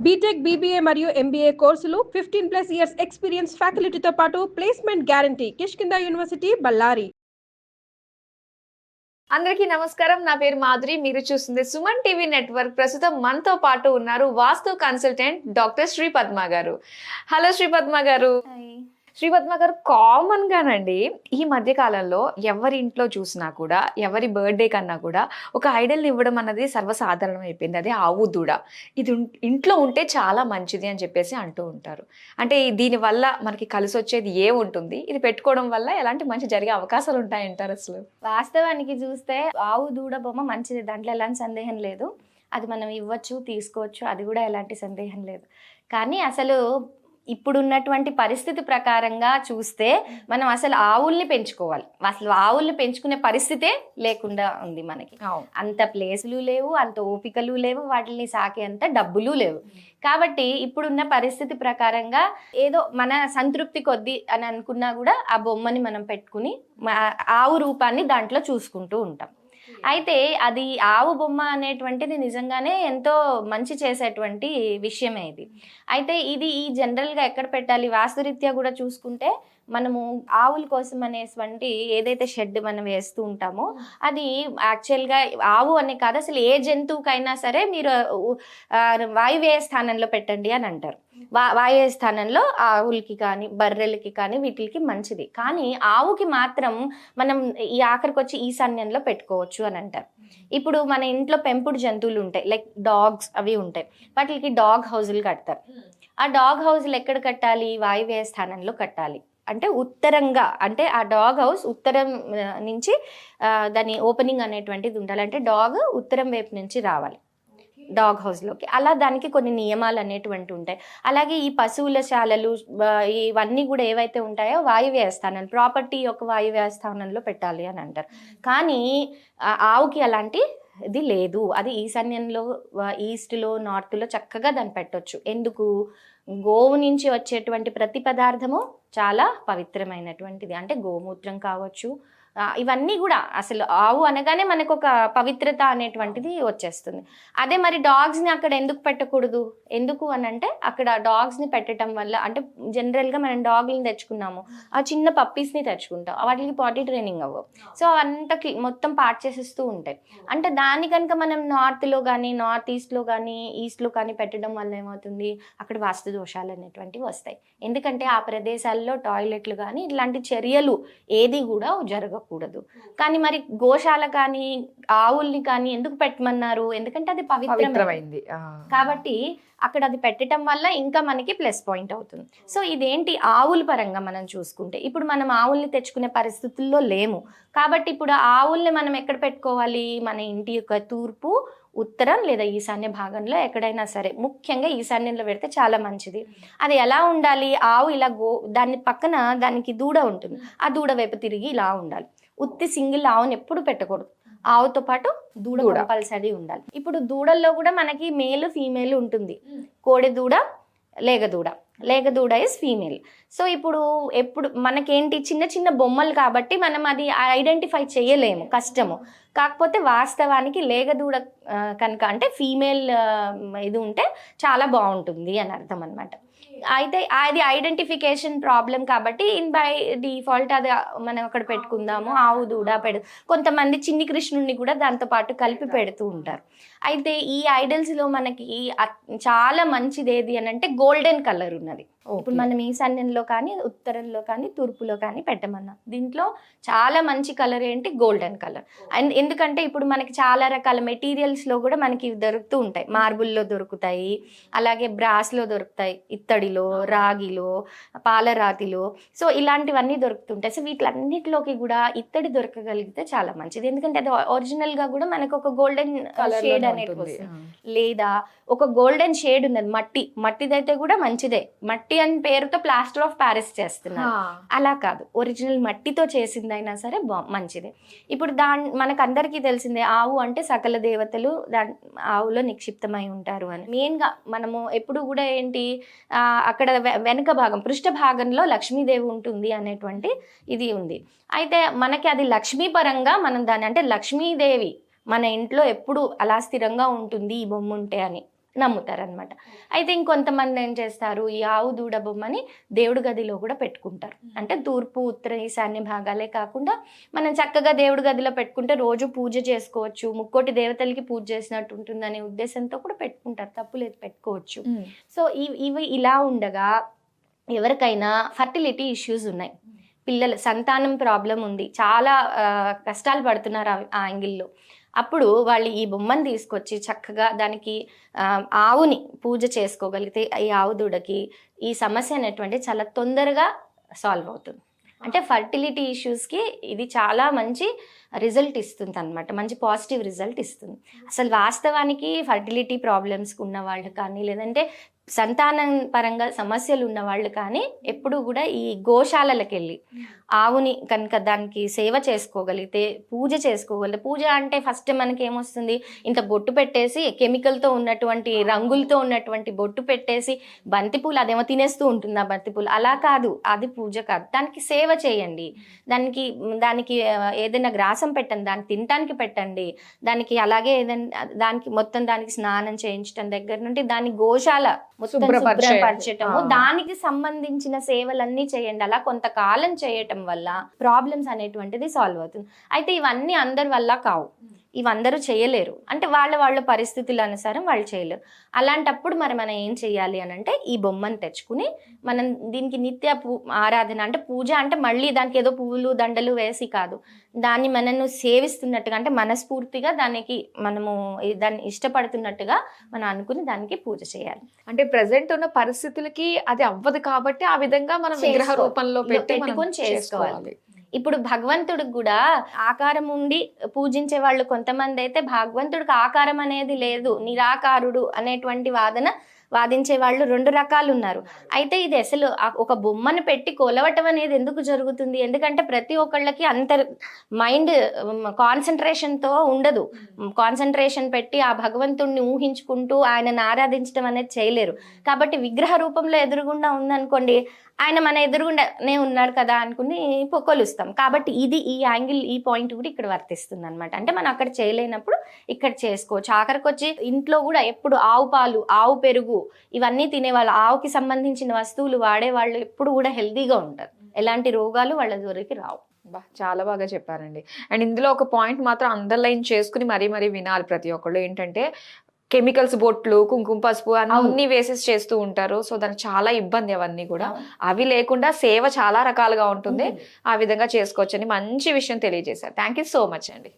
BTech, BBA మరియు MBA కోర్సులు 15+ years experience ఫ్యాకల్టీతో పాటు placement guarantee. Kishkinda University, Ballari. అందరికీ నమస్కారం. నా పేరు మాధురి. మీరు చూస్తుంది సుమన్ టీవీ నెట్వర్క్. ప్రస్తుతం మనతో పాటు ఉన్నారు వాస్తు కన్సల్టెంట్ డాక్టర్ శ్రీ పద్మ గారు. హలో శ్రీ పద్మ గారు. శ్రీ పద్మ గారు, కామన్ గానండి ఈ మధ్య కాలంలో ఎవరి ఇంట్లో చూసినా కూడా, ఎవరి బర్త్డే కన్నా కూడా ఒక ఐడల్ని ఇవ్వడం అన్నది సర్వసాధారణం అయిపోయింది. అదే ఆవు దూడ. ఇది ఇంట్లో ఉంటే చాలా మంచిది అని చెప్పేసి అంటూ ఉంటారు. అంటే దీనివల్ల మనకి కలిసి వచ్చేది ఏముంటుంది, ఇది పెట్టుకోవడం వల్ల ఎలాంటి మంచి జరిగే అవకాశాలు ఉంటాయంటారు అసలు? వాస్తవానికి చూస్తే ఆవు దూడ బొమ్మ మంచిది, దాంట్లో ఎలాంటి సందేహం లేదు. అది మనం ఇవ్వచ్చు, తీసుకోవచ్చు, అది కూడా ఎలాంటి సందేహం లేదు. కానీ అసలు ఇప్పుడున్నటువంటి పరిస్థితి ప్రకారంగా చూస్తే మనం అసలు ఆవుల్ని పెంచుకోవాలి. అసలు ఆవుల్ని పెంచుకునే పరిస్థితే లేకుండా ఉంది మనకి. అంత ప్లేసులు లేవు, అంత ఓపికలు లేవు, వాటిని సాకే అంత డబ్బులు లేవు. కాబట్టి ఇప్పుడున్న పరిస్థితి ప్రకారంగా ఏదో మన సంతృప్తి కొద్ది అని అనుకున్నా కూడా ఆ బొమ్మని మనం పెట్టుకుని ఆవు రూపాన్ని దాంట్లో చూసుకుంటూ ఉంటాం. అయితే అది ఆవు బొమ్మ అనేటువంటిది నిజంగానే ఎంతో మంచి చేసేటువంటి విషయమే ఇది. అయితే ఇది ఈ జనరల్గా ఎక్కడ పెట్టాలి, వాస్తురీత్యా కూడా చూసుకుంటే మనము ఆవుల కోసం అనేటువంటి ఏదైతే షెడ్ మనం వేస్తూ ఉంటామో అది యాక్చువల్గా ఆవు అనే కాదు, అసలు ఏ జంతువుకైనా సరే మీరు వాయువ్య స్థానంలో పెట్టండి అని అంటారు. వాయువ్య స్థానంలో ఆవులకి కానీ బర్రెలకి కానీ వీటికి మంచిది. కానీ ఆవుకి మాత్రం మనం ఈ ఆఖరికి వచ్చి ఈశాన్యంలో పెట్టుకోవచ్చు అని అంటారు. ఇప్పుడు మన ఇంట్లో పెంపుడు జంతువులు ఉంటాయి, లైక్ డాగ్స్ అవి ఉంటాయి, వాటికి డాగ్ హౌజులు కడతారు. ఆ డాగ్ హౌజులు ఎక్కడ కట్టాలి, వాయువ్య స్థానంలో కట్టాలి. అంటే ఉత్తరంగా, అంటే ఆ డాగ్ హౌస్ ఉత్తరం నుంచి దాని ఓపెనింగ్ అనేటువంటిది ఉండాలి. అంటే డాగ్ ఉత్తరం వైపు నుంచి రావాలి డాగ్ హౌస్లోకి. అలా దానికి కొన్ని నియమాలు అనేటువంటి ఉంటాయి. అలాగే ఈ పశువుల శాలలు ఇవన్నీ కూడా ఏవైతే ఉంటాయో వాయువ్య స్థానం, ప్రాపర్టీ యొక్క వాయువ్య స్థానంలో పెట్టాలి అని అంటారు. కానీ ఆవుకి అలాంటి ఇది లేదు. అది ఈశాన్యంలో, ఈస్ట్లో, నార్త్లో చక్కగా దాన్ని పెట్టొచ్చు. ఎందుకు? గోవు నుంచి వచ్చేటువంటి ప్రతి పదార్థము చాలా పవిత్రమైనటువంటిది. అంటే గోమూత్రం కావచ్చు, ఇవన్నీ కూడా అసలు ఆవు అనగానే మనకు ఒక పవిత్రత అనేటువంటిది వచ్చేస్తుంది. అదే మరి డాగ్స్ని అక్కడ ఎందుకు పెట్టకూడదు? ఎందుకు అని అంటే అక్కడ డాగ్స్ని పెట్టడం వల్ల, అంటే జనరల్గా మనం డాగ్ని తెచ్చుకున్నాము, ఆ చిన్న పప్పీస్ని తెచ్చుకుంటాం, వాటికి పాటీ ట్రైనింగ్ అవ్వవు. సో అవంతకి మొత్తం పార్ట్ చేసేస్తూ ఉంటాయి. అంటే దాని కనుక మనం నార్త్లో కానీ, నార్త్ ఈస్ట్లో కానీ, ఈస్ట్లో కానీ పెట్టడం వల్ల ఏమవుతుంది, అక్కడ వాస్తు దోషాలు అనేటువంటివి వస్తాయి. ఎందుకంటే ఆ ప్రదేశాల్లో టాయిలెట్లు కానీ ఇట్లాంటి చర్యలు ఏది కూడా జరగవు కూడదు. కానీ మరి గోశాల కానీ ఆవుల్ని కానీ ఎందుకు పెట్టమన్నారు? ఎందుకంటే అది పవిత్రమైంది కాబట్టి అక్కడ అది పెట్టడం వల్ల ఇంకా మనకి ప్లస్ పాయింట్ అవుతుంది. సో ఇదేంటి, ఆవుల పరంగా మనం చూసుకుంటే ఇప్పుడు మనం ఆవుల్ని తెచ్చుకునే పరిస్థితుల్లో లేము. కాబట్టి ఇప్పుడు ఆవుల్ని మనం ఎక్కడ పెట్టుకోవాలి? మన ఇంటి యొక్క తూర్పు, ఉత్తరం లేదా ఈశాన్య భాగంలో ఎక్కడైనా సరే, ముఖ్యంగా ఈశాన్యంలో పెడితే చాలా మంచిది. అది ఎలా ఉండాలి? ఆవు ఇలా దాని పక్కన దానికి దూడ ఉంటుంది, ఆ దూడ వైపు తిరిగి ఇలా ఉండాలి. ఉత్తి సింగిల్ ఆవుని ఎప్పుడు పెట్టకూడదు, ఆవుతో పాటు దూడ కంపల్సరీ ఉండాలి. ఇప్పుడు దూడల్లో కూడా మనకి మేలు ఫీమేల్ ఉంటుంది. కోడి దూడ, లేగదూడ. లేగదూడ ఇస్ ఫీమేల్. సో ఇప్పుడు ఎప్పుడు మనకేంటి, చిన్న చిన్న బొమ్మలు కాబట్టి మనం అది ఐడెంటిఫై చేయలేము, కష్టము. కాకపోతే వాస్తవానికి లేగదూడ కనుక అంటే ఫీమేల్ ఇది ఉంటే చాలా బాగుంటుంది అని అర్థం అనమాట. అయితే అది ఐడెంటిఫికేషన్ ప్రాబ్లం కాబట్టి బై డిఫాల్ట్ అది మనం అక్కడ పెట్టుకుందాము, ఆవు దూడ కొంతమంది చిన్ని కృష్ణుడిని కూడా దాంతో పాటు కలిపి పెడుతూ ఉంటారు. అయితే ఈ ఐడల్స్లో మనకి చాలా మంచిది ఏది అని అంటే గోల్డెన్ కలర్ ఉన్నది. ఇప్పుడు మనం ఈశాన్యంలో కానీ, ఉత్తరంలో కానీ, తూర్పులో కానీ పెట్టమన్నా దీంట్లో చాలా మంచి కలర్ ఏంటి, గోల్డెన్ కలర్. అండ్ ఎందుకంటే ఇప్పుడు మనకి చాలా రకాల మెటీరియల్స్లో కూడా మనకి దొరుకుతూ ఉంటాయి. మార్బుల్లో దొరుకుతాయి, అలాగే బ్రాస్లో దొరుకుతాయి, ఇత్తడిలో, రాగిలో, పాలరాతిలో. సో ఇలాంటివన్నీ దొరుకుతుంటాయి. సో వీటిలన్నిటిలోకి కూడా ఇత్తడి దొరకగలిగితే చాలా మంచిది. ఎందుకంటే అది ఒరిజినల్గా కూడా మనకు ఒక గోల్డెన్ షేడ్ అనేది వస్తుంది. లేదా ఒక గోల్డెన్ షేడ్ ఉన్నది మట్టిదైతే కూడా మంచిదే. మట్టి అని పేరుతో ప్లాస్టర్ ఆఫ్ ప్యారిస్ చేస్తున్నారు, అలా కాదు, ఒరిజినల్ మట్టితో చేసిందైనా సరే మంచిదే. ఇప్పుడు మనకు అందరికీ తెలిసిందే, ఆవు అంటే సకల దేవతలు ఆవులో నిక్షిప్తమై ఉంటారు అని. మెయిన్గా మనము ఎప్పుడు కూడా ఏంటి, అక్కడ వెనుక భాగం, పృష్ఠ భాగంలో లక్ష్మీదేవి ఉంటుంది అనేటువంటి ఇది ఉంది. అయితే మనకి అది లక్ష్మీ పరంగా మనం దాన్ని, అంటే లక్ష్మీదేవి మన ఇంట్లో ఎప్పుడు అలా స్థిరంగా ఉంటుంది ఈ బొమ్మ ఉంటే అని నమ్ముతారనమాట. అయితే ఇంకొంతమంది ఏం చేస్తారు, ఈ ఆవు దూడ బొమ్మని దేవుడి గదిలో కూడా పెట్టుకుంటారు. అంటే తూర్పు, ఉత్తర, ఈశాన్య భాగాలే కాకుండా మనం చక్కగా దేవుడి గదిలో పెట్టుకుంటే రోజు పూజ చేసుకోవచ్చు, ముక్కోటి దేవతలకి పూజ చేసినట్టు ఉంటుందనే ఉద్దేశంతో కూడా పెట్టుకుంటారు, తప్పులేదు, పెట్టుకోవచ్చు. సో ఇవి ఇలా ఉండగా ఎవరికైనా ఫర్టిలిటీ ఇష్యూస్ ఉన్నాయి, పిల్లల సంతానం ప్రాబ్లం ఉంది, చాలా కష్టాలు పడుతున్నారు ఆ యాంగిల్లో, అప్పుడు వాళ్ళు ఈ బొమ్మను తీసుకొచ్చి చక్కగా దానికి ఆవుని పూజ చేసుకోగలిగితే ఈ ఆవు దూడకి ఈ సమస్య అనేటువంటి చాలా తొందరగా సాల్వ్ అవుతుంది. అంటే ఫర్టిలిటీ ఇష్యూస్కి ఇది చాలా మంచి రిజల్ట్ ఇస్తుంది అనమాట, మంచి పాజిటివ్ రిజల్ట్ ఇస్తుంది. అసలు వాస్తవానికి ఫర్టిలిటీ ప్రాబ్లమ్స్కి ఉన్న వాళ్ళు కానీ, లేదంటే సంతానం పరంగా సమస్యలు ఉన్న వాళ్ళు కానీ ఎప్పుడు కూడా ఈ గోశాలలకు వెళ్ళి ఆవుని కనుక దానికి సేవ చేసుకోగలిగితే, పూజ చేసుకోగలిగితే, పూజ అంటే ఫస్ట్ మనకి ఏమొస్తుంది, ఇంత బొట్టు పెట్టేసి కెమికల్తో ఉన్నటువంటి రంగులతో ఉన్నటువంటి బొట్టు పెట్టేసి బంతిపూలు అదేమో తినేస్తూ ఉంటుంది ఆ బంతిపూలు, అలా కాదు, అది పూజ కాదు. దానికి సేవ చేయండి, దానికి ఏదైనా గ్రాసం పెట్టండి, దానికి తినటానికి పెట్టండి, దానికి అలాగే ఏదైనా దానికి స్నానం చేయించడం దగ్గర నుండి దాని గోశాల శుభ్రపరచటము, దానికి సంబంధించిన సేవలన్నీ చేయండి. అలా కొంతకాలం చేయటం వల్ల ప్రాబ్లమ్స్ అనేటువంటిది సాల్వ్ అవుతుంది. అయితే ఇవన్నీ అందరి వల్ల కావు, ఇవందరూ చేయలేరు, అంటే వాళ్ళ పరిస్థితుల అనుసారం వాళ్ళు చేయలేరు. అలాంటప్పుడు మనం ఏం చేయాలి అని అంటే ఈ బొమ్మను తెచ్చుకుని మనం దీనికి నిత్య ఆరాధన, అంటే పూజ అంటే మళ్ళీ దానికి ఏదో పువ్వులు దండలు వేసి కాదు, దాన్ని మనను సేవిస్తున్నట్టుగా, అంటే మనస్ఫూర్తిగా దాన్ని ఇష్టపడుతున్నట్టుగా మనం అనుకుని దానికి పూజ చేయాలి. అంటే ప్రెసెంట్ ఉన్న పరిస్థితులకి అది అవ్వదు కాబట్టి ఆ విధంగా మనం విగ్రహ రూపంలో పెట్టుకొని చేసుకోవాలి. ఇప్పుడు భగవంతుడికి కూడా ఆకారం ఉండి పూజించే వాళ్ళు కొంతమంది అయితే, భగవంతుడికి ఆకారం అనేది లేదు, నిరాకారుడు అనేటువంటి వాదించే వాళ్ళు 2 రకాలు ఉన్నారు. అయితే ఇది అసలు ఒక బొమ్మను పెట్టి కొలవటం అనేది ఎందుకు జరుగుతుంది, ఎందుకంటే ప్రతి ఒక్కళ్ళకి అంత మైండ్ కాన్సన్ట్రేషన్తో ఉండదు, కాన్సన్ట్రేషన్ పెట్టి ఆ భగవంతుడిని ఊహించుకుంటూ ఆయనను ఆరాధించడం అనేది చేయలేరు. కాబట్టి విగ్రహ రూపంలో ఎదురుగుండా ఉందనుకోండి, ఆయన మన ఎదురుగుండానే ఉన్నాడు కదా అనుకుని కొలుస్తాం. కాబట్టి ఈ యాంగిల్, ఈ పాయింట్ కూడా ఇక్కడ వర్తిస్తుంది అనమాట. అంటే మనం అక్కడ చేయలేనప్పుడు ఇక్కడ చేసుకోవచ్చు. ఆఖరికి వచ్చి ఇంట్లో కూడా ఎప్పుడు ఆవు పాలు, ఆవు పెరుగు ఇవన్నీ తినేవాళ్ళు, ఆవుకి సంబంధించిన వస్తువులు వాడేవాళ్ళు ఎప్పుడు కూడా హెల్తీగా ఉంటారు, ఎలాంటి రోగాలు వాళ్ళ జోలికి రావు. చాలా బాగా చెప్పారండి. అండ్ ఇందులో ఒక పాయింట్ మాత్రం అండర్లైన్ చేసుకుని మరీ వినాలి ప్రతి ఒక్కళ్ళు, ఏంటంటే కెమికల్స్, బొట్లు, కుంకుమ, పసుపు అన్ని వేసేసి చేస్తూ ఉంటారు. సో దానికి చాలా ఇబ్బంది అవన్నీ కూడా. అవి లేకుండా సేవ చాలా రకాలుగా ఉంటుంది, ఆ విధంగా చేసుకోవచ్చని మంచి విషయం తెలియజేశారు. థ్యాంక్ యూ సో మచ్ అండి.